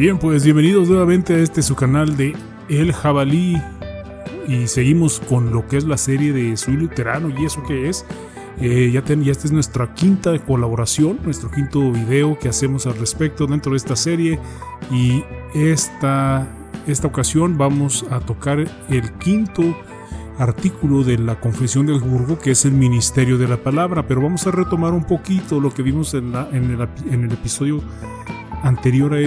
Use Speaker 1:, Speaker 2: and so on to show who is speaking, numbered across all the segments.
Speaker 1: Bien, pues bienvenidos nuevamente a su canal de El Jabalí. Y seguimos con lo que es la serie de Soy Luterano. ¿Y eso qué es? Ya esta es nuestra quinta colaboración, nuestro quinto video que hacemos al respecto dentro de esta serie. Y esta ocasión vamos a tocar el quinto artículo de la Confesión de Augsburgo, que es el ministerio de la palabra. Pero vamos a retomar un poquito lo que vimos en el episodio anterior a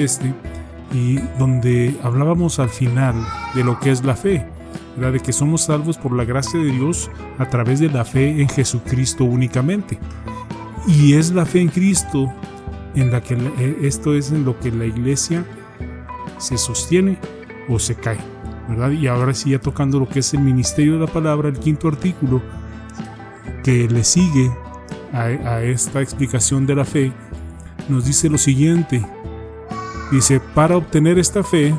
Speaker 1: y donde hablábamos al final de lo que es la fe, ¿verdad? De que somos salvos por la gracia de Dios a través de la fe en Jesucristo únicamente. Y es la fe en Cristo en la que esto es en lo que la iglesia se sostiene o se cae, ¿verdad? Y ahora sí, ya tocando lo que es el ministerio de la palabra, el quinto artículo que le sigue a esta explicación de la fe, nos dice lo siguiente. Dice: para obtener esta fe,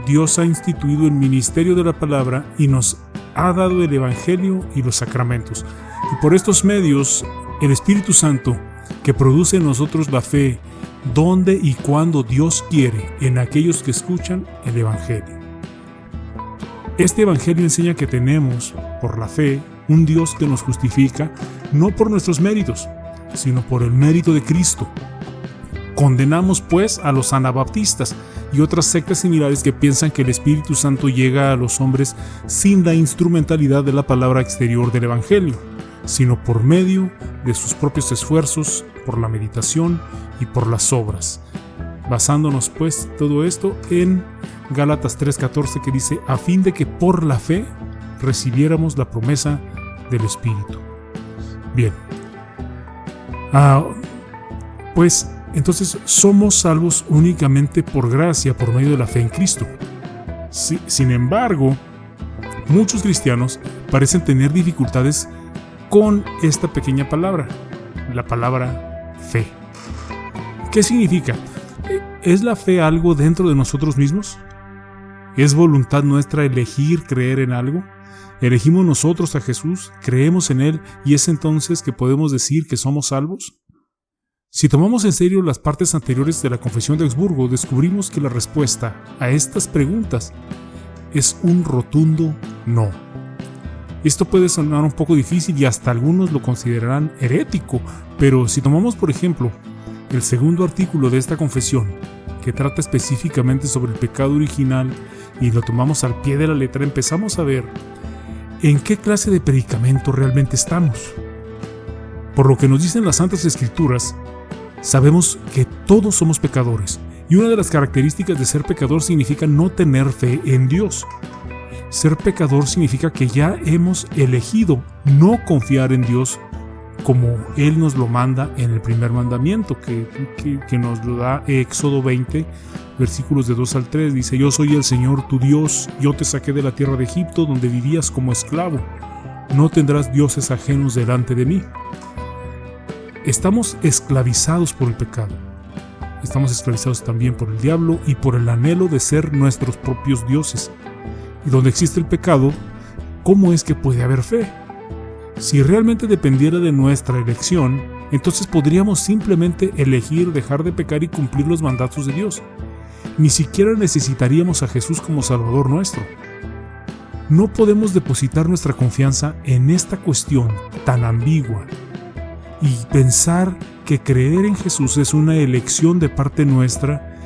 Speaker 1: Dios ha instituido el ministerio de la palabra y nos ha dado el evangelio y los sacramentos. Y por estos medios, el Espíritu Santo, que produce en nosotros la fe, donde y cuando Dios quiere, en aquellos que escuchan el evangelio. Este evangelio enseña que tenemos, por la fe, un Dios que nos justifica, no por nuestros méritos, sino por el mérito de Cristo. Condenamos pues a los anabaptistas y otras sectas similares que piensan que el Espíritu Santo llega a los hombres sin la instrumentalidad de la palabra exterior del Evangelio, sino por medio de sus propios esfuerzos, por la meditación y por las obras. Basándonos pues todo esto en Gálatas 3:14, que dice: a fin de que por la fe recibiéramos la promesa del Espíritu. Bien. Pues entonces somos salvos únicamente por gracia, por medio de la fe en Cristo. Sin embargo, muchos cristianos parecen tener dificultades con esta pequeña palabra, la palabra fe. ¿Qué significa? ¿Es la fe algo dentro de nosotros mismos? ¿Es voluntad nuestra elegir creer en algo? ¿Elegimos nosotros a Jesús, creemos en Él y es entonces que podemos decir que somos salvos? Si tomamos en serio las partes anteriores de la Confesión de Augsburgo, descubrimos que la respuesta a estas preguntas es un rotundo no. Esto puede sonar un poco difícil y hasta algunos lo considerarán herético, pero si tomamos, por ejemplo, el segundo artículo de esta confesión, que trata específicamente sobre el pecado original, y lo tomamos al pie de la letra, empezamos a ver en qué clase de predicamento realmente estamos. Por lo que nos dicen las Santas Escrituras, sabemos que todos somos pecadores, y una de las características de ser pecador significa no tener fe en Dios. Ser pecador significa que ya hemos elegido no confiar en Dios como Él nos lo manda en el primer mandamiento, que nos lo da Éxodo 20, versículos de 2 al 3. Dice: yo soy el Señor tu Dios, yo te saqué de la tierra de Egipto, donde vivías como esclavo. No tendrás dioses ajenos delante de mí. Estamos esclavizados por el pecado. Estamos esclavizados también por el diablo y por el anhelo de ser nuestros propios dioses. Y donde existe el pecado, ¿cómo es que puede haber fe? Si realmente dependiera de nuestra elección, entonces podríamos simplemente elegir dejar de pecar y cumplir los mandatos de Dios. Ni siquiera necesitaríamos a Jesús como Salvador nuestro. No podemos depositar nuestra confianza en esta cuestión tan ambigua y pensar que creer en Jesús es una elección de parte nuestra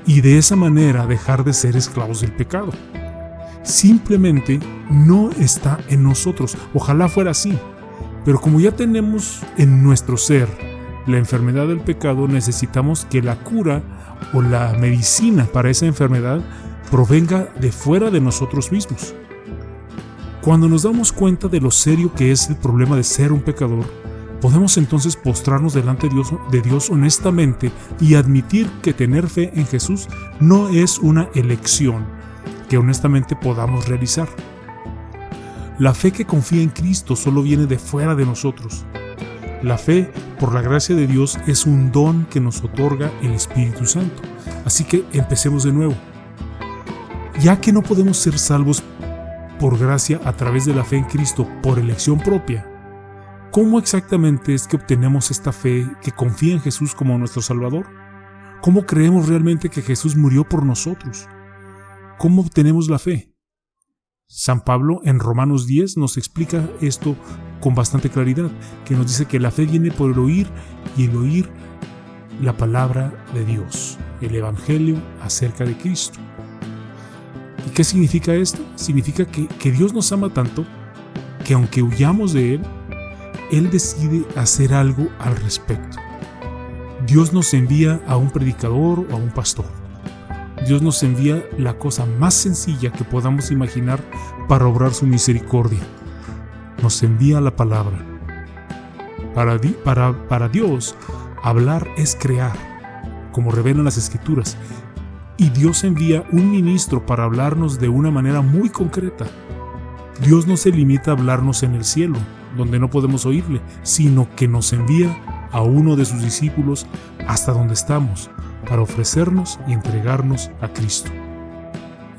Speaker 1: y de esa manera dejar de ser esclavos del pecado. Simplemente no está en nosotros. Ojalá fuera así, pero como ya tenemos en nuestro ser la enfermedad del pecado, necesitamos que la cura o la medicina para esa enfermedad provenga de fuera de nosotros mismos. Cuando nos damos cuenta de lo serio que es el problema de ser un pecador, podemos entonces postrarnos delante de Dios honestamente y admitir que tener fe en Jesús no es una elección que honestamente podamos realizar. La fe que confía en Cristo solo viene de fuera de nosotros. La fe, por la gracia de Dios, es un don que nos otorga el Espíritu Santo. Así que empecemos de nuevo. Ya que no podemos ser salvos por gracia a través de la fe en Cristo por elección propia, ¿cómo exactamente es que obtenemos esta fe que confía en Jesús como nuestro Salvador? ¿Cómo creemos realmente que Jesús murió por nosotros? ¿Cómo obtenemos la fe? San Pablo en Romanos 10 nos explica esto con bastante claridad, que nos dice que la fe viene por el oír y el oír la palabra de Dios, el Evangelio acerca de Cristo. ¿Y qué significa esto? Significa que Dios nos ama tanto que aunque huyamos de Él, Él decide hacer algo al respecto. Dios nos envía a un predicador o a un pastor. Dios nos envía la cosa más sencilla que podamos imaginar para obrar su misericordia. Nos envía la palabra. Para Dios, hablar es crear, como revelan las Escrituras. Y Dios envía un ministro para hablarnos de una manera muy concreta. Dios no se limita a hablarnos en el cielo, donde no podemos oírle, sino que nos envía a uno de sus discípulos hasta donde estamos, para ofrecernos y entregarnos a Cristo.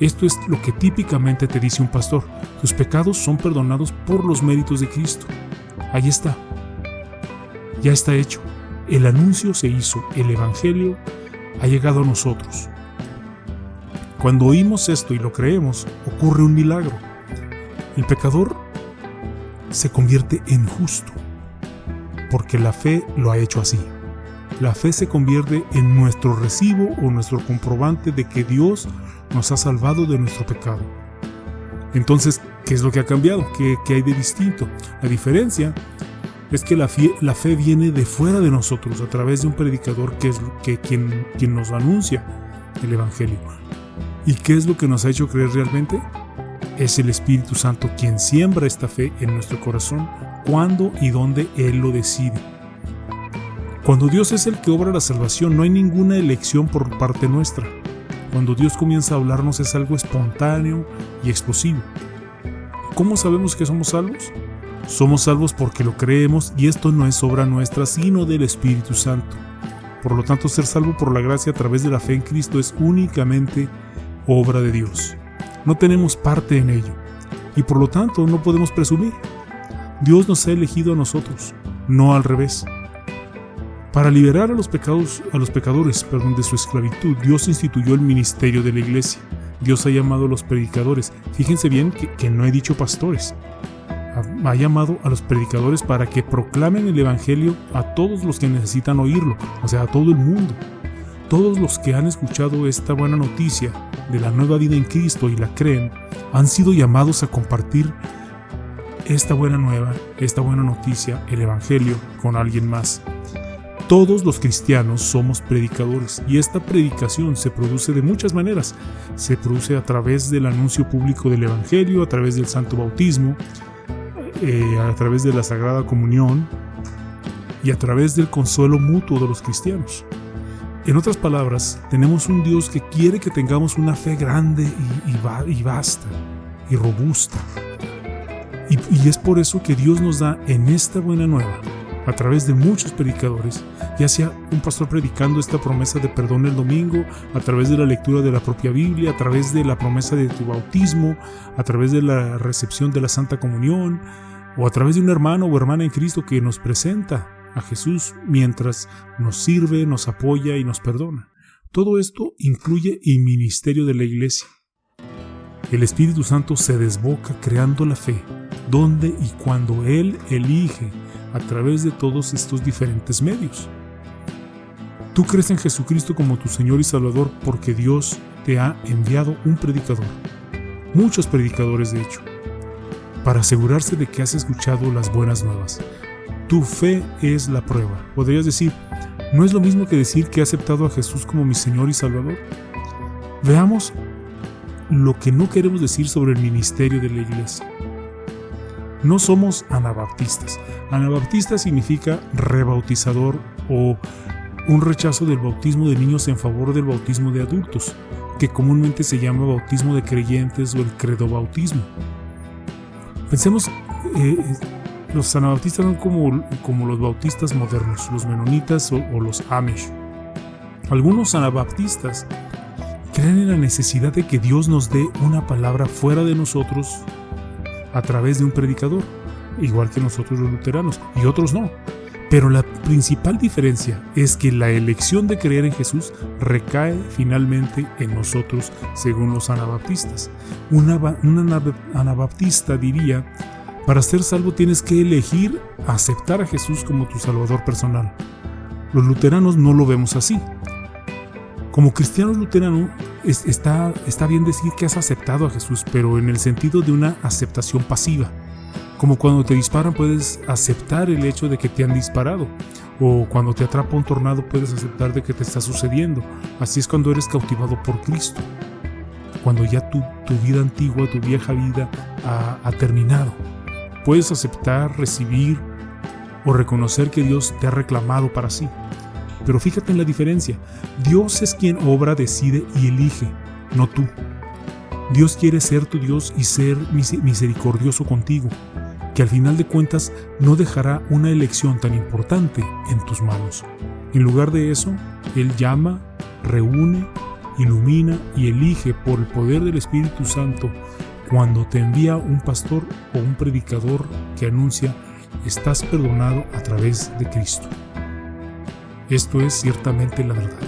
Speaker 1: Esto es lo que típicamente te dice un pastor: tus pecados son perdonados por los méritos de Cristo. Ahí está. Ya está hecho. El anuncio se hizo, el Evangelio ha llegado a nosotros. Cuando oímos esto y lo creemos, ocurre un milagro. El pecador se convierte en justo, porque la fe lo ha hecho así. La fe se convierte en nuestro recibo o nuestro comprobante de que Dios nos ha salvado de nuestro pecado. Entonces, ¿qué es lo que ha cambiado? ¿Qué hay de distinto? La diferencia es que la fe viene de fuera de nosotros, a través de un predicador quien nos anuncia el Evangelio. ¿Y qué es lo que nos ha hecho creer realmente? Es el Espíritu Santo quien siembra esta fe en nuestro corazón cuando y donde Él lo decide. Cuando Dios es el que obra la salvación, no hay ninguna elección por parte nuestra. Cuando Dios comienza a hablarnos es algo espontáneo y explosivo. ¿Cómo sabemos que somos salvos? Somos salvos porque lo creemos, y esto no es obra nuestra, sino del Espíritu Santo. Por lo tanto, ser salvo por la gracia a través de la fe en Cristo es únicamente obra de Dios. No tenemos parte en ello, y por lo tanto no podemos presumir. Dios nos ha elegido a nosotros, no al revés. Para liberar a los pecadores de su esclavitud, Dios instituyó el ministerio de la iglesia. Dios ha llamado a los predicadores. Fíjense bien que no he dicho pastores. Ha llamado a los predicadores para que proclamen el Evangelio a todos los que necesitan oírlo, o sea, a todo el mundo. Todos los que han escuchado esta buena noticia de la nueva vida en Cristo y la creen, han sido llamados a compartir esta buena noticia, el Evangelio, con alguien más. Todos los cristianos somos predicadores, y esta predicación se produce de muchas maneras. Se produce a través del anuncio público del Evangelio, a través del santo bautismo, a través de la Sagrada Comunión y a través del consuelo mutuo de los cristianos. En otras palabras, tenemos un Dios que quiere que tengamos una fe grande y vasta y robusta. Y es por eso que Dios nos da en esta buena nueva, a través de muchos predicadores, ya sea un pastor predicando esta promesa de perdón el domingo, a través de la lectura de la propia Biblia, a través de la promesa de tu bautismo, a través de la recepción de la Santa Comunión, o a través de un hermano o hermana en Cristo que nos presenta a Jesús mientras nos sirve, nos apoya y nos perdona. Todo esto incluye el ministerio de la iglesia. El Espíritu Santo se desboca creando la fe, donde y cuando Él elige, a través de todos estos diferentes medios. Tú crees en Jesucristo como tu Señor y Salvador porque Dios te ha enviado un predicador, muchos predicadores de hecho, para asegurarse de que has escuchado las buenas nuevas. Tu fe es la prueba. Podrías decir, ¿no es lo mismo que decir que he aceptado a Jesús como mi Señor y Salvador? Veamos lo que no queremos decir sobre el ministerio de la iglesia. No somos anabaptistas. Anabaptista significa rebautizador o un rechazo del bautismo de niños en favor del bautismo de adultos, que comúnmente se llama bautismo de creyentes o el credobautismo. Pensemos, los anabaptistas son como los bautistas modernos, los menonitas o los Amish. Algunos anabaptistas creen en la necesidad de que Dios nos dé una palabra fuera de nosotros a través de un predicador, igual que nosotros los luteranos, y otros no. Pero principal diferencia es que la elección de creer en Jesús recae finalmente en nosotros, según los anabaptistas. Un anabaptista diría: para ser salvo tienes que elegir aceptar a Jesús como tu Salvador personal. Los luteranos no lo vemos así. Como cristianos luteranos está bien decir que has aceptado a Jesús, pero en el sentido de una aceptación pasiva. Como cuando te disparan puedes aceptar el hecho de que te han disparado, o cuando te atrapa un tornado puedes aceptar de que te está sucediendo. Así es cuando eres cautivado por Cristo, cuando ya tu vida antigua, tu vieja vida ha terminado. Puedes aceptar, recibir o reconocer que Dios te ha reclamado para sí. Pero fíjate en la diferencia. Dios es quien obra, decide y elige, no tú. Dios quiere ser tu Dios y ser misericordioso contigo, que al final de cuentas no dejará una elección tan importante en tus manos. En lugar de eso, Él llama, reúne, ilumina y elige por el poder del Espíritu Santo cuando te envía un pastor o un predicador que anuncia: estás perdonado a través de Cristo. Esto es ciertamente la verdad.